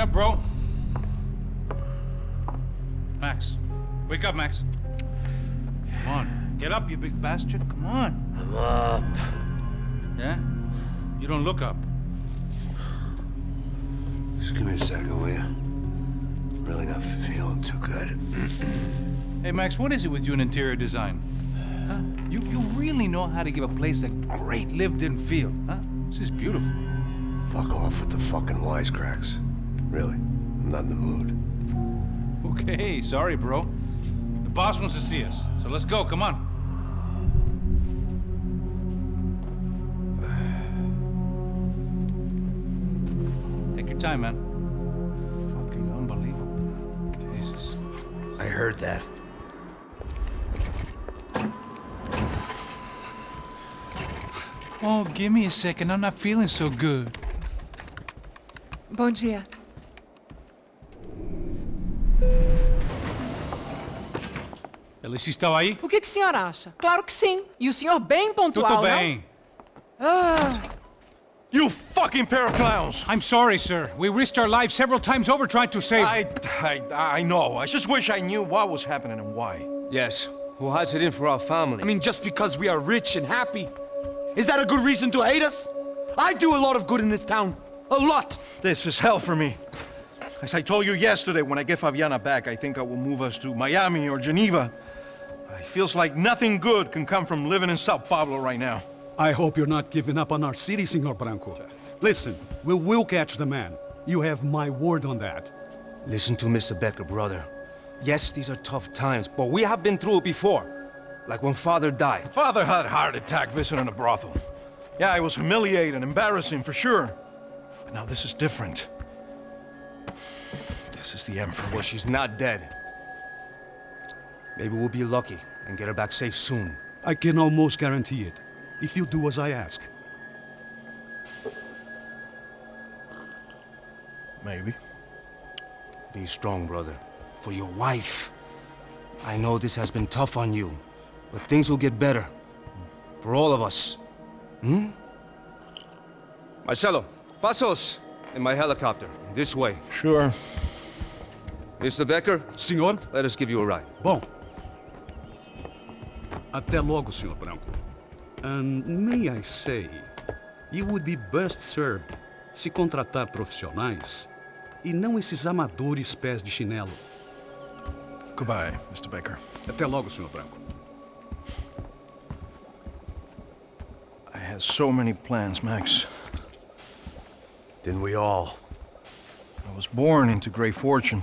up, bro. Max. Wake up, Max. Come on. Get up, you big bastard. Come on. I'm up. Yeah? You don't look up. Just give me a second, will you? Really not feeling too good. Hey, Max, what is it with you and interior design? Huh? You really know how to give a place a great lived-in feel, huh? This is beautiful. Fuck off with the fucking wisecracks. Really, I'm not in the mood. Okay, sorry, bro. The boss wants to see us, so let's go, come on. Take your time, man. Fucking unbelievable. Jesus. I heard that. Oh, give me a second. I'm not feeling so good. Bom dia. Alice estava aí? O que o senhor acha? Claro que sim. E o senhor bem pontual, Tudo bem. não? Ah, You fucking pair of clowns! I'm sorry, sir. We risked our lives several times over trying to save... I know. I just wish I knew what was happening and why. Yes, who has it in for our family? I mean, just because we are rich and happy, is that a good reason to hate us? I do a lot of good in this town. A lot! This is hell for me. As I told you yesterday, when I get Fabiana back, I think I will move us to Miami or Geneva. It feels like nothing good can come from living in Sao Paulo right now. I hope you're not giving up on our city, Senor Branco. Listen, we will catch the man. You have my word on that. Listen to Mr. Becker, brother. Yes, these are tough times, but we have been through it before. Like when Father died. Father had a heart attack visiting a brothel. Yeah, it was humiliating, embarrassing, for sure. But now this is different. This is the end for me. Well, she's not dead. Maybe we'll be lucky and get her back safe soon. I can almost guarantee it, if you do as I ask. Maybe. Be strong, brother. For your wife. I know this has been tough on you, but things will get better. For all of us. Hmm? Marcelo, pasos in my helicopter. This way. Sure. Mr. Becker, Senhor? let us give you a ride. Bom. Até logo, Senhor Branco. And may I say, you would be best served se contratar profissionais e não esses amadores pés de chinelo. Goodbye, Mr. Becker. Até logo, Senhor Branco. I had so many plans, Max. Didn't we all? I was born into great fortune.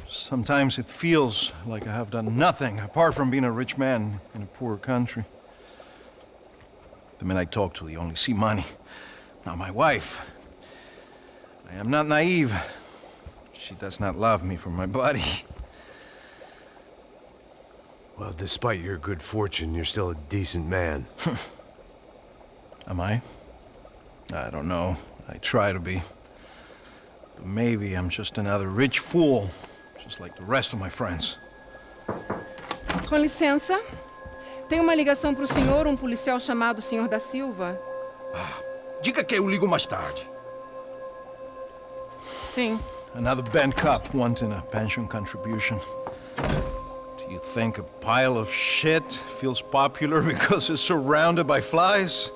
Sometimes it feels like I have done nothing apart from being a rich man in a poor country. The men I talk to, they only see money. Now my wife, I am not naive. She does not love me for my body. Well, despite your good fortune, you're still a decent man. Am I? I don't know. I try to be. But maybe I'm just another rich fool, just like the rest of my friends. com licença. Tem uma ligação para o senhor, um policial chamado Senhor da Silva. Diga que eu ligo mais tarde. Sim. Another bent cop wanting a pension contribution. Do you think a pile of shit feels popular because it's surrounded by flies?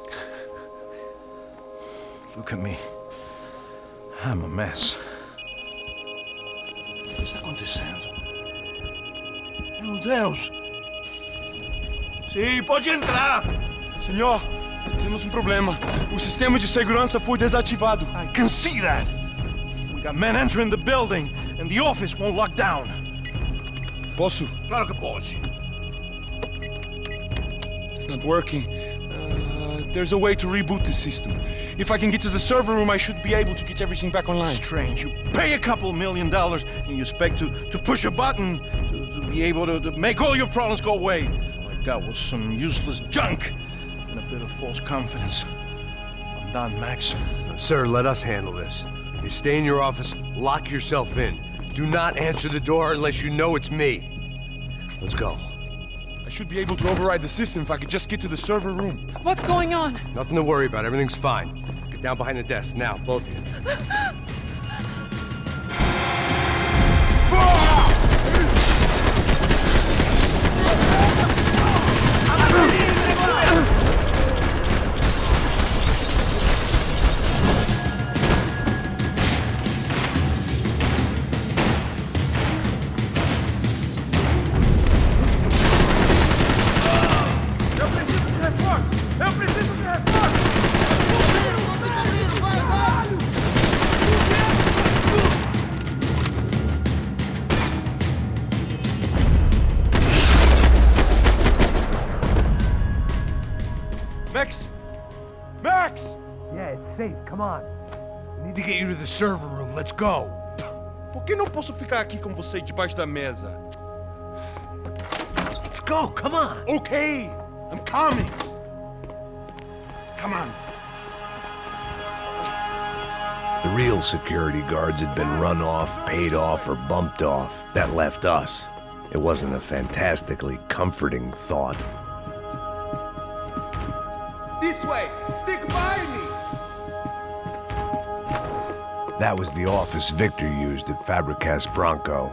Look at me. I'm a mess. O que está acontecendo? Meu Deus! Sim, pode entrar! Senhor, temos um problema. O sistema de segurança foi desativado. I can see that! We got men entering the building, and the office won't lock down. Posso? Claro que pode. It's not working. There's a way to reboot the system. If I can get to the server room, I should be able to get everything back online. Strange. You pay a couple $1 million, and you expect to push a button to be able to make all your problems go away. All I got was some useless junk and a bit of false confidence. I'm done, Max. Sir, let us handle this. You stay in your office, lock yourself in. Do not answer the door unless you know it's me. Let's go. I should be able to override the system if I could just get to the server room. What's going on? Nothing to worry about. Everything's fine. Get down behind the desk now, both of you. safe. Come on. We need to get you to the server room. Let's go. Por que não posso ficar aqui com você debaixo da mesa? Let's go. Come on. Okay, I'm coming. Come on. The real security guards had been run off, paid off, or bumped off. That left us. It wasn't a fantastically comforting thought. This way. Stick by me. That was the office Victor used at Fabricas Branco.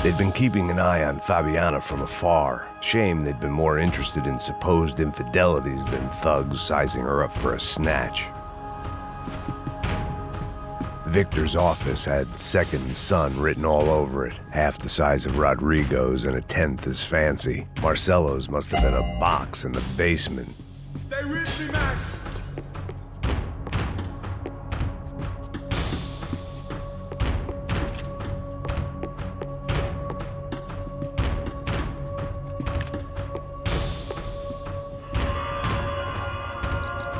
They'd been keeping an eye on Fabiana from afar. Shame they'd been more interested in supposed infidelities than thugs sizing her up for a snatch. Victor's office had second son written all over it, half the size of Rodrigo's and a tenth as fancy. Marcelo's must have been a box in the basement. Stay with me, Max.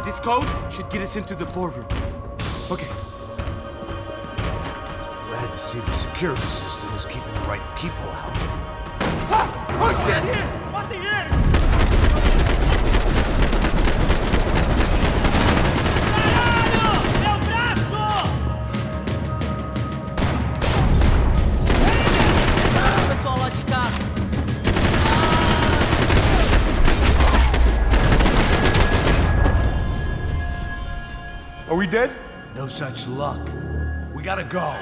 This code should get us into the boardroom. Okay. Glad to see the security system is keeping the right people out. Oh shit! Are we dead? No such luck. We gotta go.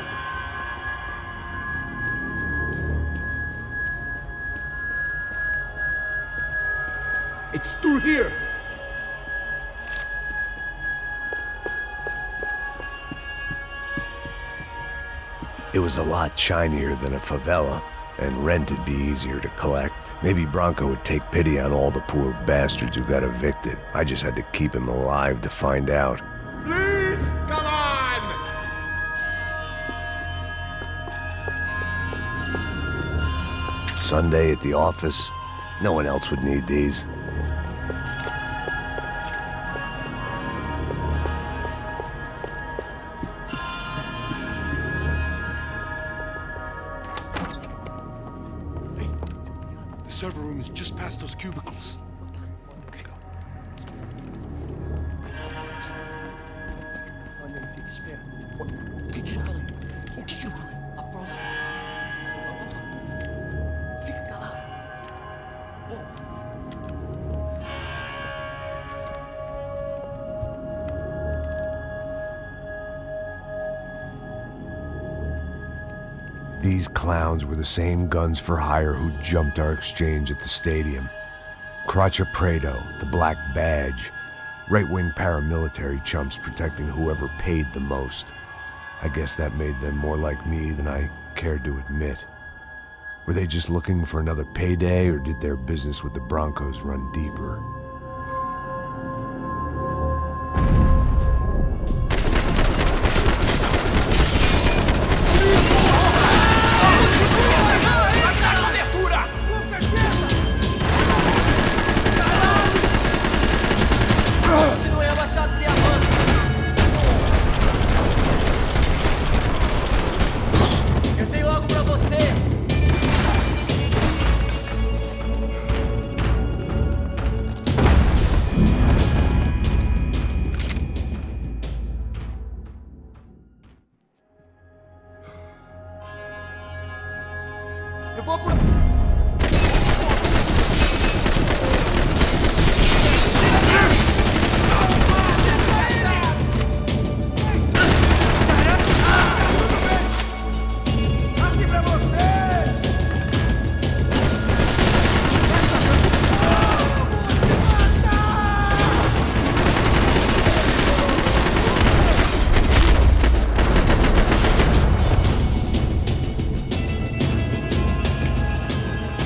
It's through here. It was a lot shinier than a favela, and rent'd be easier to collect. Maybe Branco would take pity on all the poor bastards who got evicted. I just had to keep him alive to find out. Please, come on! Sunday at the office, no one else would need these. The server room is just past those cubicles. Let's go. O que eu falei? O que eu falei? A próxima. Fica calado. These clowns were the same guns for hire who jumped our exchange at the stadium. Cracha Prado, the Black Badge, right-wing paramilitary chumps protecting whoever paid the most. I guess that made them more like me than I cared to admit. Were they just looking for another payday, or did their business with the Broncos run deeper? Eu vou por... Aqui pra você!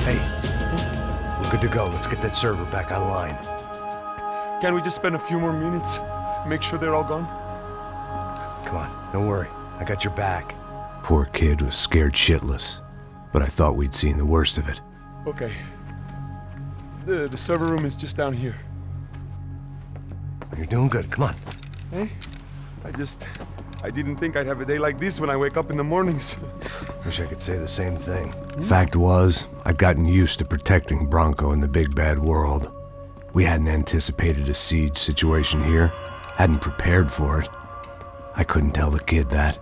Hey, we're good to go. Let's get that server back online. Can we just spend a few more minutes? Make sure they're all gone? Come on, don't worry. I got your back. Poor kid was scared shitless, but I thought we'd seen the worst of it. Okay. The server room is just down here. You're doing good. Come on. Hey, I didn't think I'd have a day like this when I wake up in the mornings. Wish I could say the same thing. Fact was, I'd gotten used to protecting Branco in the big bad world. We hadn't anticipated a siege situation here, hadn't prepared for it. I couldn't tell the kid that.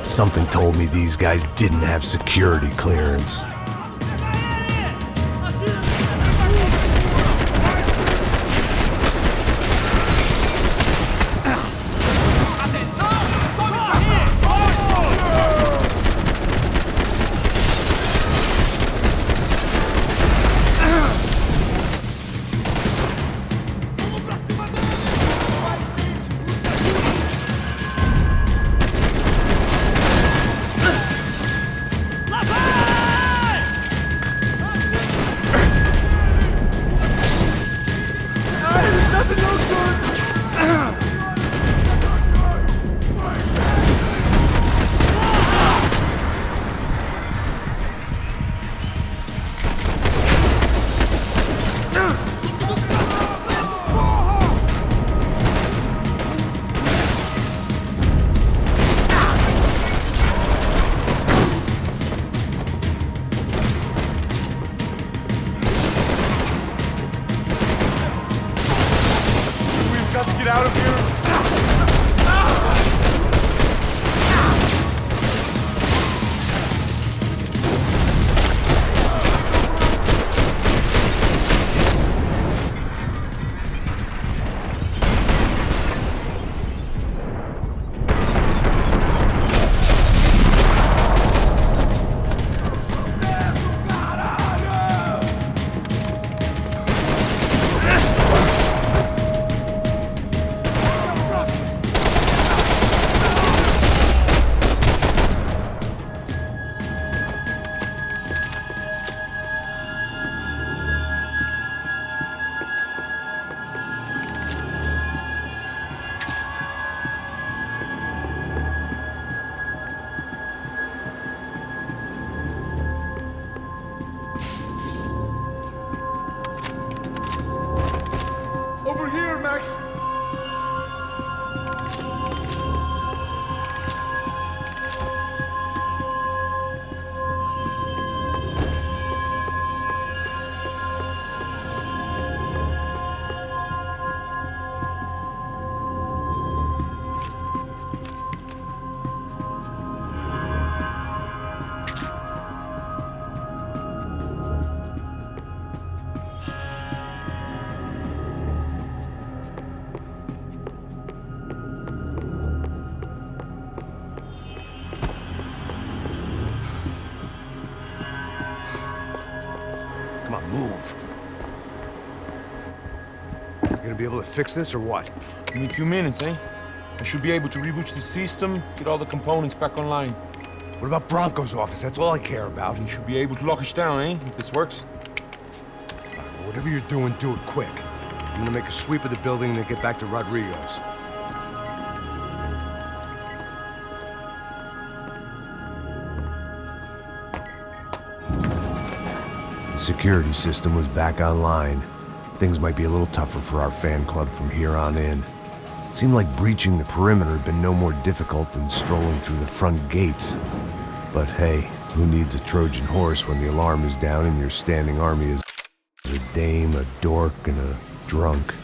Something told me these guys didn't have security clearance. Over here, Max! Come on, move. You gonna be able to fix this or what? Give me a few minutes, eh? I should be able to reboot the system, get all the components back online. What about Branco's office? That's all I care about. You should be able to lock us down, eh? If this works. Whatever you're doing, do it quick. I'm gonna make a sweep of the building and then get back to Rodrigo's. The security system was back online. Things might be a little tougher for our fan club from here on in. Seemed like breaching the perimeter had been no more difficult than strolling through the front gates. But hey, who needs a Trojan horse when the alarm is down and your standing army is a dame, a dork, and a drunk?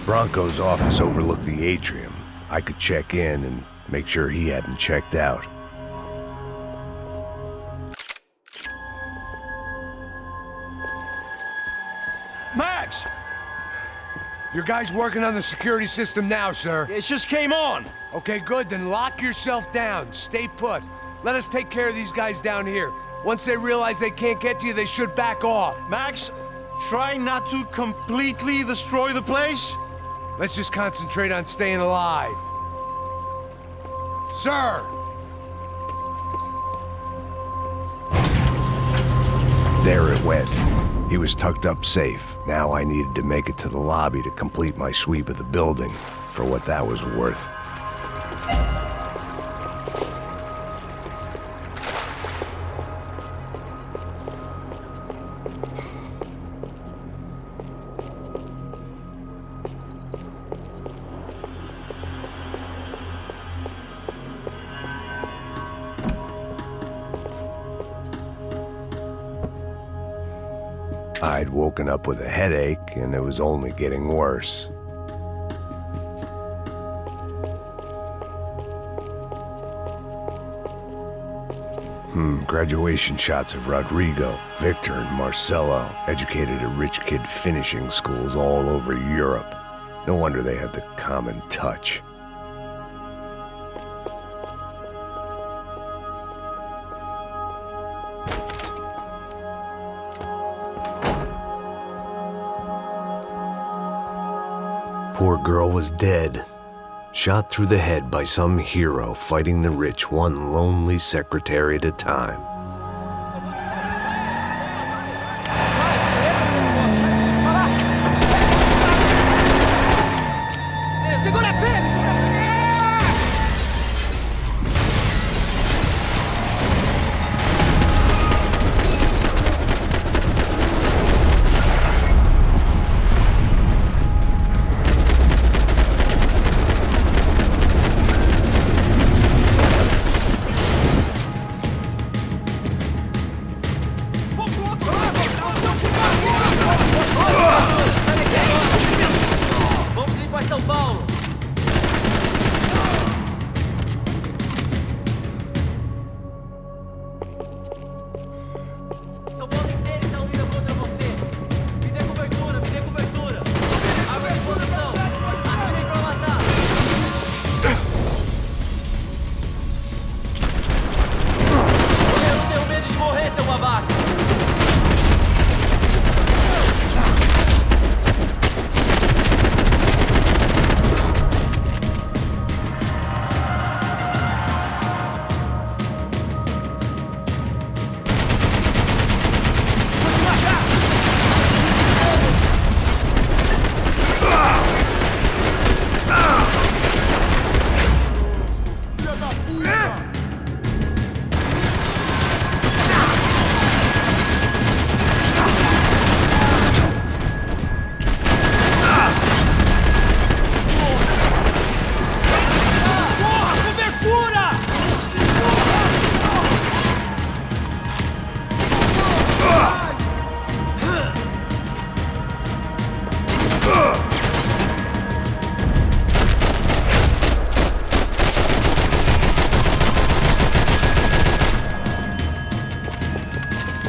Branco's office overlooked the atrium. I could check in and make sure he hadn't checked out. Max! Your guy's working on the security system now, sir. It just came on! Okay, good, then lock yourself down. Stay put. Let us take care of these guys down here. Once they realize they can't get to you, they should back off. Max, try not to completely destroy the place. Let's just concentrate on staying alive. Sir! There it went. He was tucked up safe. Now I needed to make it to the lobby to complete my sweep of the building, for what that was worth. I'd woken up with a headache, and it was only getting worse. Graduation shots of Rodrigo, Victor, and Marcelo, educated at rich kid finishing schools all over Europe. No wonder they had the common touch. Poor girl was dead. Shot through the head by some hero fighting the rich one lonely secretary at a time.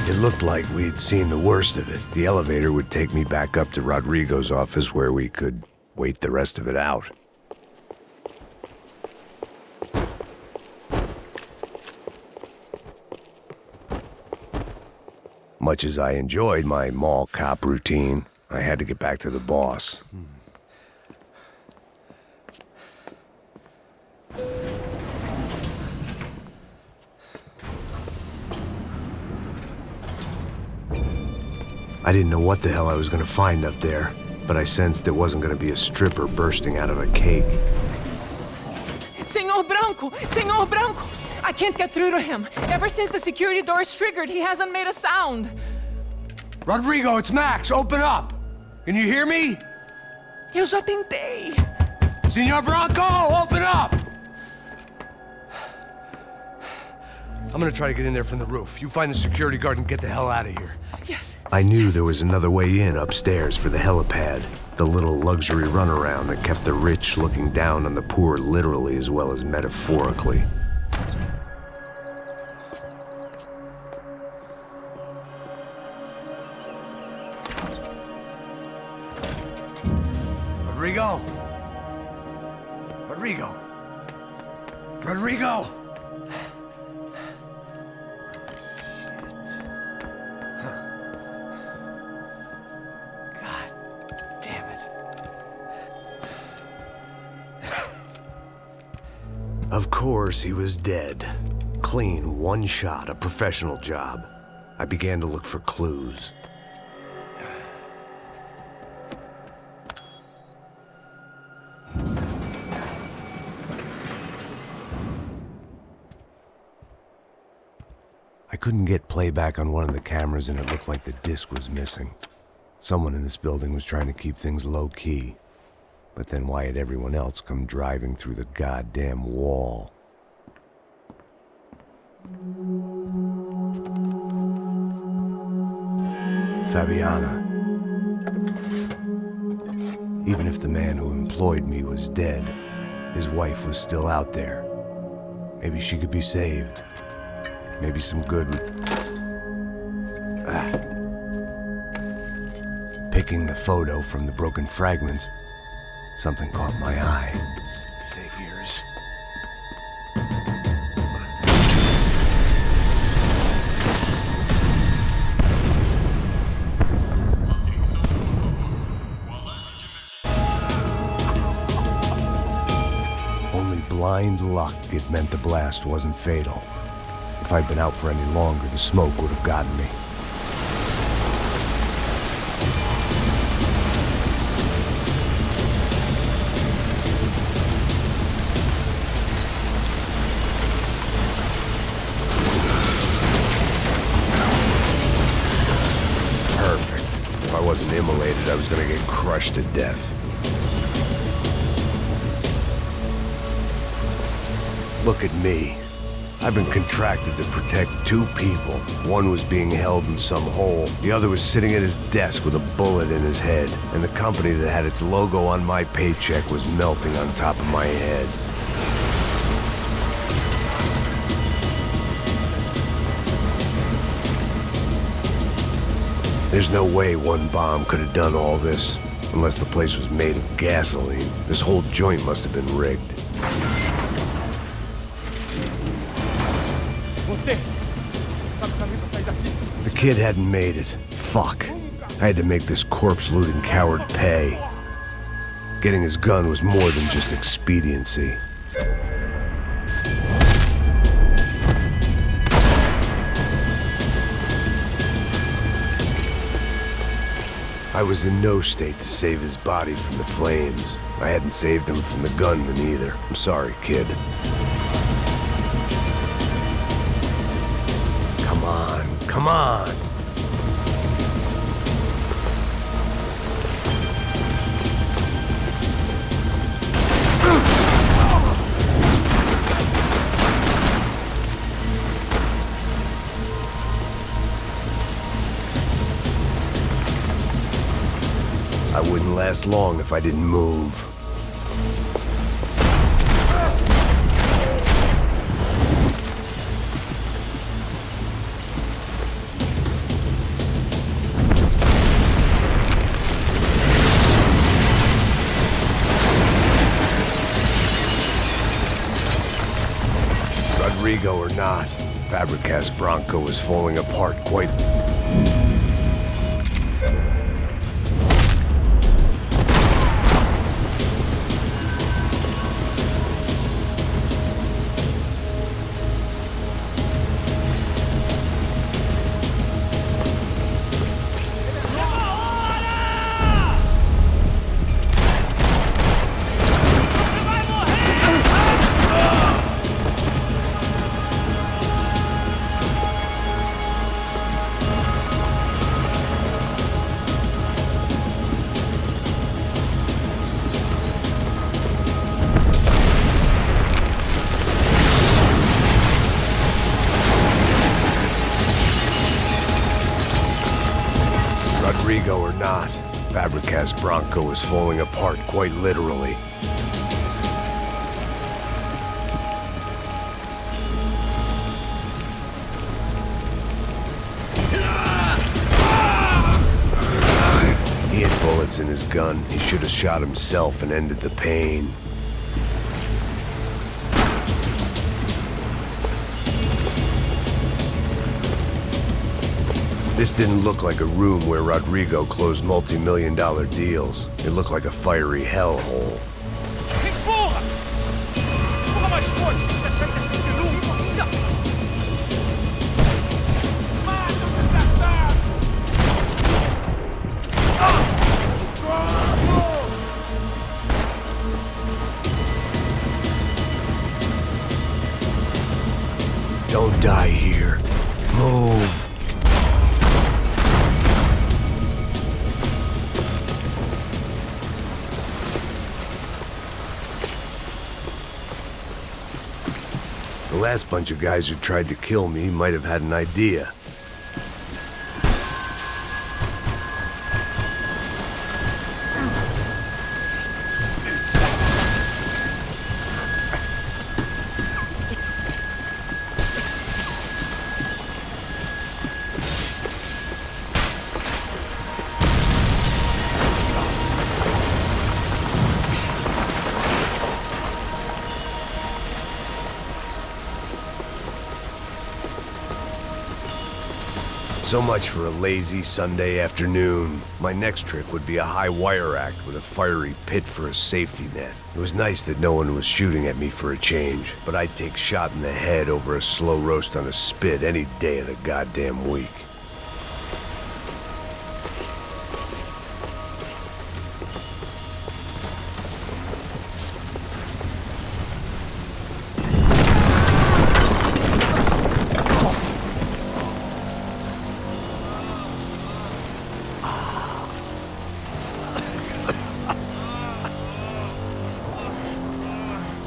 It looked like we'd seen the worst of it. The elevator would take me back up to Rodrigo's office where we could wait the rest of it out. Much as I enjoyed my mall cop routine, I had to get back to the boss. I didn't know what the hell I was gonna find up there, but I sensed it wasn't gonna be a stripper bursting out of a cake. Senor Branco! Senor Branco! I can't get through to him. Ever since the security door is triggered, he hasn't made a sound. Rodrigo, it's Max! Open up! Can you hear me? Eu já tentei. Senor Branco, open up! I'm gonna try to get in there from the roof. You find the security guard and get the hell out of here. Yes. I knew there was another way in upstairs for the helipad, the little luxury runaround that kept the rich looking down on the poor literally as well as metaphorically. Rodrigo! Rodrigo! Rodrigo! Of course, he was dead. Clean, one shot, a professional job. I began to look for clues. I couldn't get playback on one of the cameras and it looked like the disc was missing. Someone in this building was trying to keep things low-key. But then why had everyone else come driving through the goddamn wall? Fabiana. Even if the man who employed me was dead, his wife was still out there. Maybe she could be saved. Maybe some good would... Picking the photo from the broken fragments, something caught my eye. Figures. Only blind luck it meant the blast wasn't fatal. If I'd been out for any longer, the smoke would have gotten me. Perfect. If I wasn't immolated, I was gonna get crushed to death. Look at me. I've been contracted to protect two people. One was being held in some hole. The other was sitting at his desk with a bullet in his head. And the company that had its logo on my paycheck was melting on top of my head. There's no way one bomb could have done all this. Unless the place was made of gasoline. This whole joint must have been rigged. The kid hadn't made it. Fuck. I had to make this corpse-looting coward pay. Getting his gun was more than just expediency. I was in no state to save his body from the flames. I hadn't saved him from the gunman either. I'm sorry, kid. Come on! I wouldn't last long if I didn't move. Rodrigo or not, Fabricast Branco was falling apart quite... Rodrigo or not, Fabricast Branco is falling apart quite literally. He had bullets in his gun. He should have shot himself and ended the pain. This didn't look like a room where Rodrigo closed multi-million-dollar deals. It looked like a fiery hellhole. Don't die here. Move. The last bunch of guys who tried to kill me might have had an idea. So much for a lazy Sunday afternoon. My next trick would be a high wire act with a fiery pit for a safety net. It was nice that no one was shooting at me for a change, but I'd take shot in the head over a slow roast on a spit any day of the goddamn week.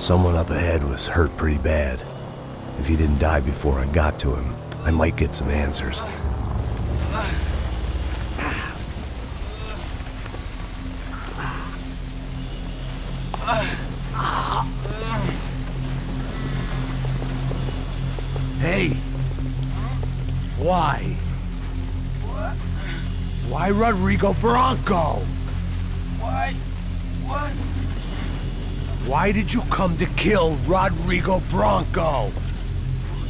Someone up ahead was hurt pretty bad. If he didn't die before I got to him, I might get some answers. Hey! Why? What? Why Rodrigo Branco? Why? What? Why did you come to kill Rodrigo Branco?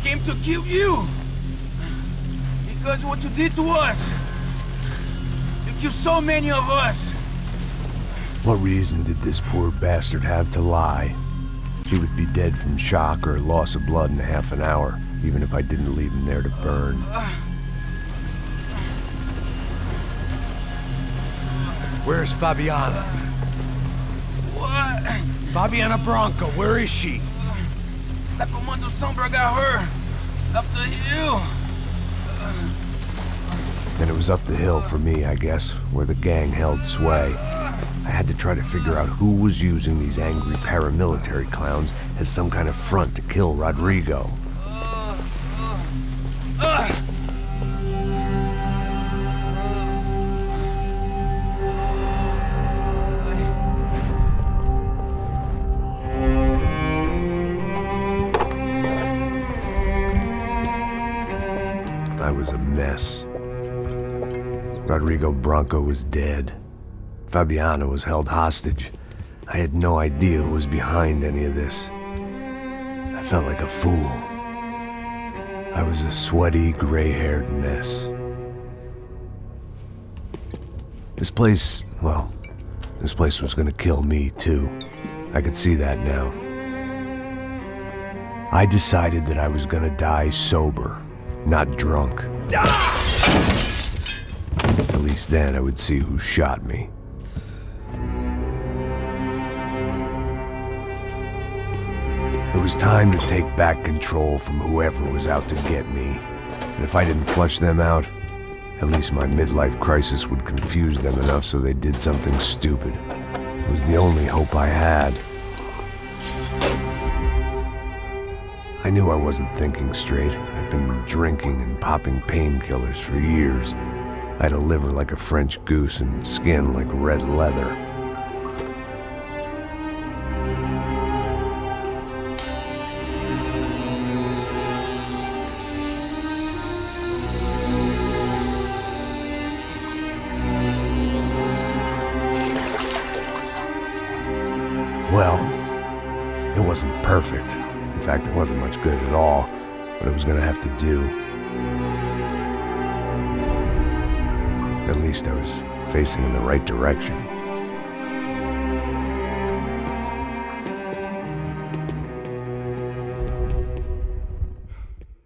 Came to kill you! Because what you did to us! You killed so many of us! What reason did this poor bastard have to lie? He would be dead from shock or loss of blood in half an hour, even if I didn't leave him there to burn. Where's Fabiana? What? Fabiana Branco, where is she? La Comando Sombra got her! Up the hill! Then it was up the hill for me, I guess, where the gang held sway. I had to try to figure out who was using these angry paramilitary clowns as some kind of front to kill Rodrigo. I was a mess. Rodrigo Branco was dead. Fabiana was held hostage. I had no idea who was behind any of this. I felt like a fool. I was a sweaty, gray-haired mess. This place, well, this place was gonna kill me too. I could see that now. I decided that I was gonna die sober, not drunk. At least then I would see who shot me. It was time to take back control from whoever was out to get me. And if I didn't flush them out, at least my midlife crisis would confuse them enough so they did something stupid. It was the only hope I had. I knew I wasn't thinking straight. I'd been drinking and popping painkillers for years. I had a liver like a French goose and skin like red leather. Well, it wasn't perfect. In fact, it wasn't much good at all, but it was gonna have to do. At least I was facing in the right direction.